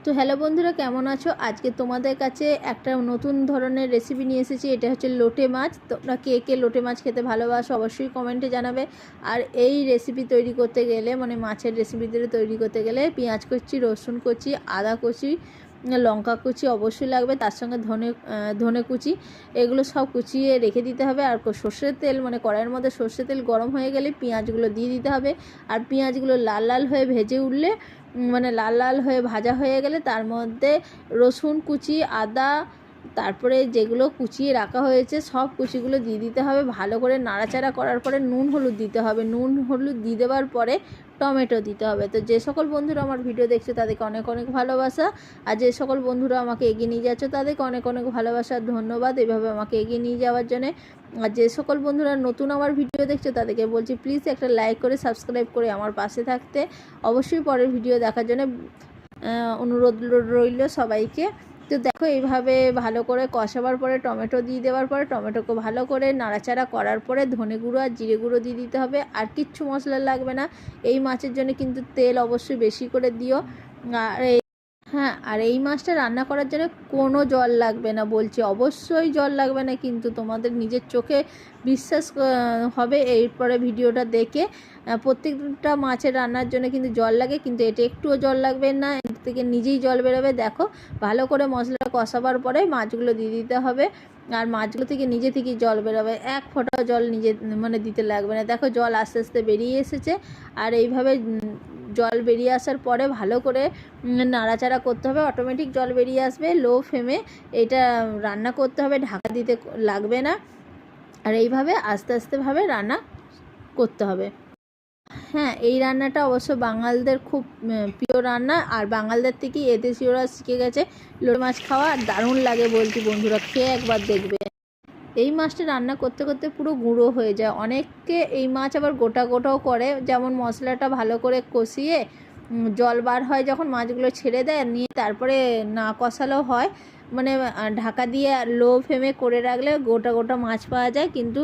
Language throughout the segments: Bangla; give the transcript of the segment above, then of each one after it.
তো হ্যালো বন্ধুরা, কেমন আছো? আজকে তোমাদের কাছে একটা নতুন ধরনের রেসিপি নিয়ে এসেছি। এটা হচ্ছে লোটে মাছ। তোমরা কে কে লোটে মাছ খেতে ভালোবাসো অবশ্যই কমেন্টে জানাবে। আর এই রেসিপি তৈরি করতে গেলে, মানে মাছের রেসিপিতে তৈরি করতে গেলে পেঁয়াজ কুচি, রসুন কুচি, আদা কুচি, লঙ্কা কুচি অবশ্যই লাগবে। তার সঙ্গে ধনে কুচি, এগুলো সব কুচিয়ে রেখে দিতে হবে। আর সর্ষের তেল, মানে কড়াইয়ের মধ্যে সর্ষের তেল গরম হয়ে গেলে পেঁয়াজগুলো দিয়ে দিতে হবে। আর পেঁয়াজগুলো লাল লাল হয়ে ভেজে উঠলে, মানে লাল লাল হয়ে ভাজা হয়ে গেলে তার মধ্যে রসুন কুচি, আদা, তারপরে যেগুলো কুচিয়ে রাখা হয়েছে সব কুচিগুলো দিয়ে দিতে হবে। ভালো করে নাড়াচাড়া করার পরে নুন হলুদ দিতে হবে। নুন হলুদ দিয়ে দেওয়ার পরে টমেটো দিতে হবে। তো যে সকল বন্ধুরা আমার ভিডিও দেখছো তাদেরকে অনেক অনেক ভালোবাসা, আর যে সকল বন্ধুরা আমাকে এগিয়ে নিয়ে যাচ্ছ তাদেরকে অনেক অনেক ভালোবাসা, ধন্যবাদ এভাবে আমাকে এগিয়ে নিয়ে যাওয়ার জন্যে। আর যে সকল বন্ধুরা নতুন আমার ভিডিও দেখছো তাদেরকে বলছি প্লিজ একটা লাইক করে সাবস্ক্রাইব করে আমার পাশে থাকতে। অবশ্যই পরের ভিডিও দেখার জন্য অনুরোধ রইল সবাইকে। তো দেখো এইভাবে ভালো করে কষাবার পরে টমেটো দিয়ে দেওয়ার পরে টমেটোকে ভালো করে নাড়াচাড়া করার পরে ধনে গুঁড়ো আর জিরে গুঁড়ো দিয়ে দিতে হবে। আর কিচ্ছু মশলা লাগবে না। এই মাছের জন্য কিন্তু তেল অবশ্যই বেশি করে দিও। আর হ্যাঁ, আর এই মাছটা রান্না করার জন্য কোনো জল লাগবে না, বলছি অবশ্যই জল লাগবে না, কিন্তু তোমাদের নিজের চোখে বিশ্বাস হবে এরপরে ভিডিওটা দেখে। প্রত্যেকটা মাছের রান্নার জন্য কিন্তু জল লাগে, কিন্তু এটা একটুও জল লাগবে না, এর থেকে নিজেই জল বেরোবে। দেখো ভালো করে মশলাটা কষাবার পরে মাছগুলো দিয়ে দিতে হবে। আর মাছগুলো থেকে নিজে থেকেই জল বেরোবে, এক ফোঁটাও জল নিজে মানে দিতে লাগবে না। দেখো জল আস্তে আস্তে বেরিয়ে এসেছে। আর এইভাবে জল বেরিয়ে আসার পরে ভালো করে নাড়াচাড়া করতে হবে, অটোমেটিক জল বেরিয়ে আসবে। লো ফ্লেমে এটা রান্না করতে হবে, ঢাকা দিতে লাগবে না। আর এইভাবে আস্তে আস্তেভাবে রান্না করতে হবে। হ্যাঁ, এই রান্নাটা অবশ্য বাঙালদের খুব প্রিয় রান্না, আর বাঙালদের থেকেই এদেশীয়রা শিখে গেছে লোটে মাছ খাওয়া। আর দারুণ লাগে বলছি বন্ধুরা, খেয়ে একবার দেখবে। এই মাছটা রান্না করতে করতে পুরো গুঁড়ো হয়ে যায়। অনেকে এই মাছ আবার গোটা গোটাও করে, যেমন মশলাটা ভালো করে কষিয়ে জল বার হয় যখন মাছগুলো ছেড়ে দেয়, নিয়ে তারপরে না কষালেও হয়, মানে ঢাকা দিয়ে লো ফ্লেমে করে রাখলে গোটা গোটা মাছ পাওয়া যায়। কিন্তু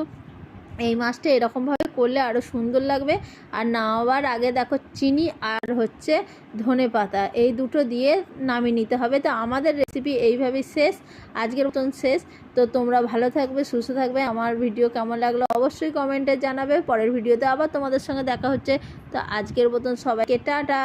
এই মাছটা এরকমভাবে করলে আরও সুন্দর লাগবে। আর নামাবার আগে দেখো চিনি আর হচ্ছে ধনে পাতা, এই দুটো দিয়ে নামিয়ে নিতে হবে। তো আমাদের রেসিপি এইভাবেই শেষ, আজকের মতন শেষ। তো তোমরা ভালো থাকবে, সুস্থ থাকবে। আমার ভিডিও কেমন লাগলো অবশ্যই কমেন্টে জানাবে। পরের ভিডিওতে আবার তোমাদের সঙ্গে দেখা হচ্ছে। তো আজকের মতন সবাইকে টাটা।